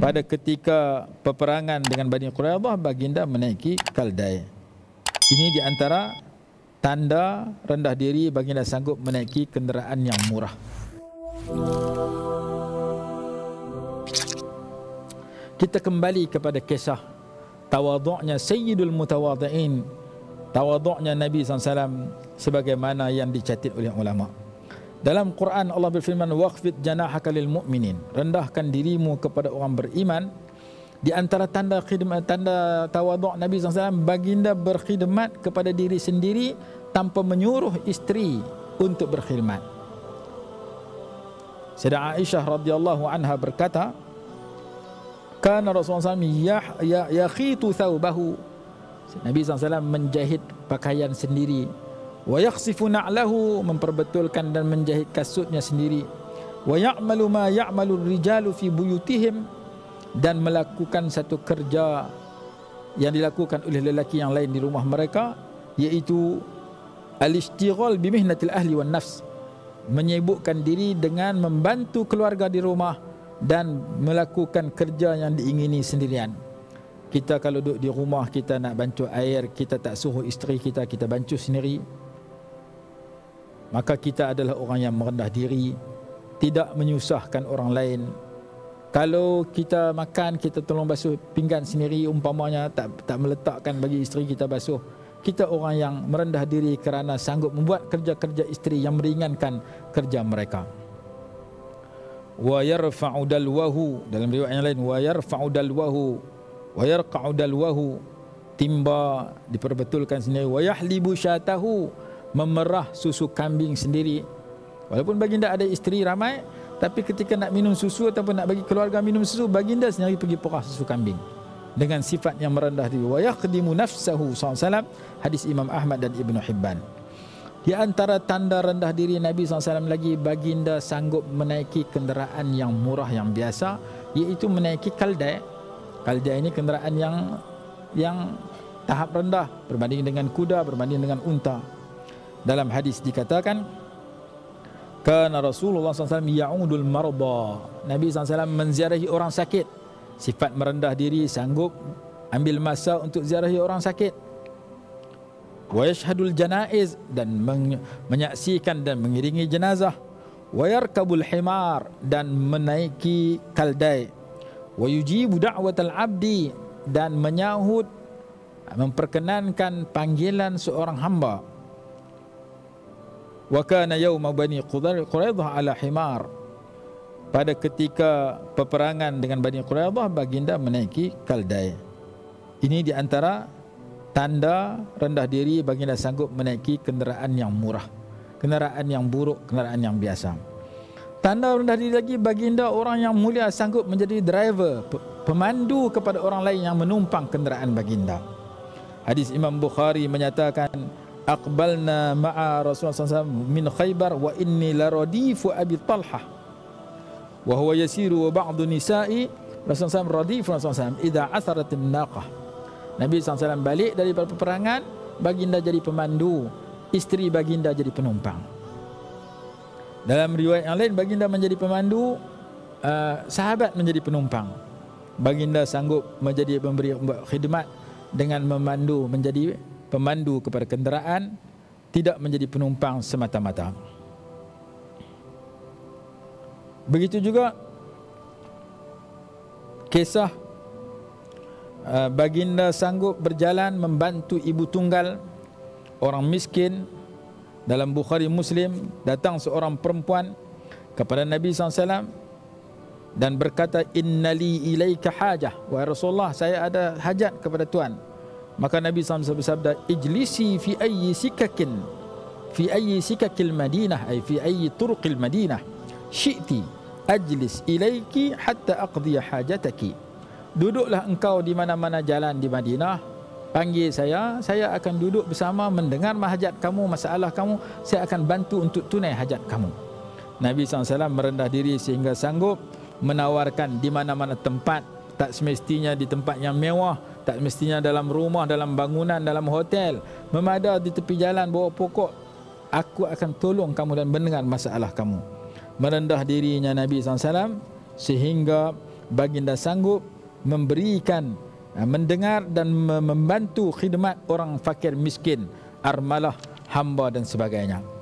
pada ketika peperangan dengan Bani Quraidah, baginda menaiki keldai. Ini di antara tanda rendah diri baginda sanggup menaiki kenderaan yang murah. Kita kembali kepada kisah tawadhu'nya Sayyidul Mutawadhi'in, tawadhu'nya Nabi SAW sebagaimana yang dicatat oleh ulama. Dalam Quran Allah berfirman, waqfid janahaka lil mu'minin, rendahkan dirimu kepada orang beriman. Di antara tanda khidmat, tanda tawadhu' Nabi SAW, baginda berkhidmat kepada diri sendiri tanpa menyuruh isteri untuk berkhidmat. Sayyidah Aisyah radhiyallahu anha berkata, kana Rasulullah SAW yakhitu thawbahu, Nabi SAW menjahit pakaian sendiri, wa yakhsifu na'lahu, memperbetulkan dan menjahit kasutnya sendiri, wa ya'malu ma ya'malu rijalu fi buyutihim, dan melakukan satu kerja yang dilakukan oleh lelaki yang lain di rumah mereka, iaitu al-ishtighal bi mihnatil ahli wan nafs, menyibukkan diri dengan membantu keluarga di rumah dan melakukan kerja yang diingini sendirian. Kita kalau duduk di rumah, kita nak bancuh air, kita tak suruh isteri kita, kita bancuh sendiri, maka kita adalah orang yang merendah diri, tidak menyusahkan orang lain. Kalau kita makan, kita tolong basuh pinggan sendiri umpamanya, tak meletakkan bagi isteri kita basuh. Kita orang yang merendah diri kerana sanggup membuat kerja-kerja isteri yang meringankan kerja mereka. Wa yarfa'u dalwahu, dalam riwayat yang lain, wa yarfa'u dalwahu wa yarqa'u dalwahu, timba diperbetulkan sendiri, wa yahlibu syatahu, memerah susu kambing sendiri. Walaupun baginda ada isteri ramai, tapi ketika nak minum susu ataupun nak bagi keluarga minum susu, baginda sendiri pergi perah susu kambing dengan sifat yang merendah diri. Wa yaqdimu nafsahu SAW, hadis Imam Ahmad dan Ibnu Hibban. Di antara tanda rendah diri Nabi SAW lagi, baginda sanggup menaiki kenderaan yang murah yang biasa, iaitu menaiki keldai. Keldai ini kenderaan yang tahap rendah berbanding dengan kuda, berbanding dengan unta. Dalam hadis dikatakan, kana Rasulullah SAW ya'udul marda, Nabi SAW menziarahi orang sakit. Sifat merendah diri, sanggup ambil masa untuk ziarahi orang sakit. Wa yashhadul janaiz, dan menyaksikan dan mengiringi jenazah. Wa yarkabul himar, dan menaiki keldai. Wa yujibu da'watal abdi, dan menyahut, memperkenankan panggilan seorang hamba. Wa kana yawma Bani Quraidah ala himar, pada ketika peperangan dengan Bani Quraidah, baginda menaiki keldai. Ini di antara tanda rendah diri baginda sanggup menaiki kenderaan yang murah, kenderaan yang buruk, kenderaan yang biasa. Tanda rendah diri lagi, baginda orang yang mulia sanggup menjadi driver, pemandu kepada orang lain yang menumpang kenderaan baginda. Hadis Imam Bukhari menyatakan, aqbalna ma'a Rasulullah SAW min Khaybar wa inni la radifu Abi Talhah wa huwa yasiru wa ba'du nisa'i Rasulullah SAW radifu Rasulullah SAW idza asaratin naqah. Nabi SAW balik dari peperangan, baginda jadi pemandu, isteri baginda jadi penumpang. Dalam riwayat yang lain, baginda menjadi pemandu, sahabat menjadi penumpang. Baginda sanggup menjadi memberi khidmat dengan memandu, menjadi pemandu kepada kenderaan, tidak menjadi penumpang semata-mata. Begitu juga kisah baginda sanggup berjalan membantu ibu tunggal, orang miskin. Dalam Bukhari Muslim, datang seorang perempuan kepada Nabi SAW dan berkata, innali ilaika hajah, wahai Rasulullah, saya ada hajat kepada Tuan. Maka Nabi SAW bersabda, ijlisi fi ayyi sikakil Madinah, ay fi ayyi turuqil Madinah syi'ti ajlis ilaiki hatta aqdiya hajataki. Duduklah engkau di mana-mana jalan di Madinah, panggil saya akan duduk bersama, mendengar hajat kamu, masalah kamu, saya akan bantu untuk tunai hajat kamu. Nabi SAW merendah diri sehingga sanggup menawarkan di mana-mana tempat, tak semestinya di tempat yang mewah, tak mestinya dalam rumah, dalam bangunan, dalam hotel, memada di tepi jalan bawah pokok, aku akan tolong kamu dan mendengar masalah kamu. Merendah dirinya Nabi SAW sehingga baginda sanggup memberikan, mendengar dan membantu khidmat orang fakir miskin, armalah, hamba dan sebagainya.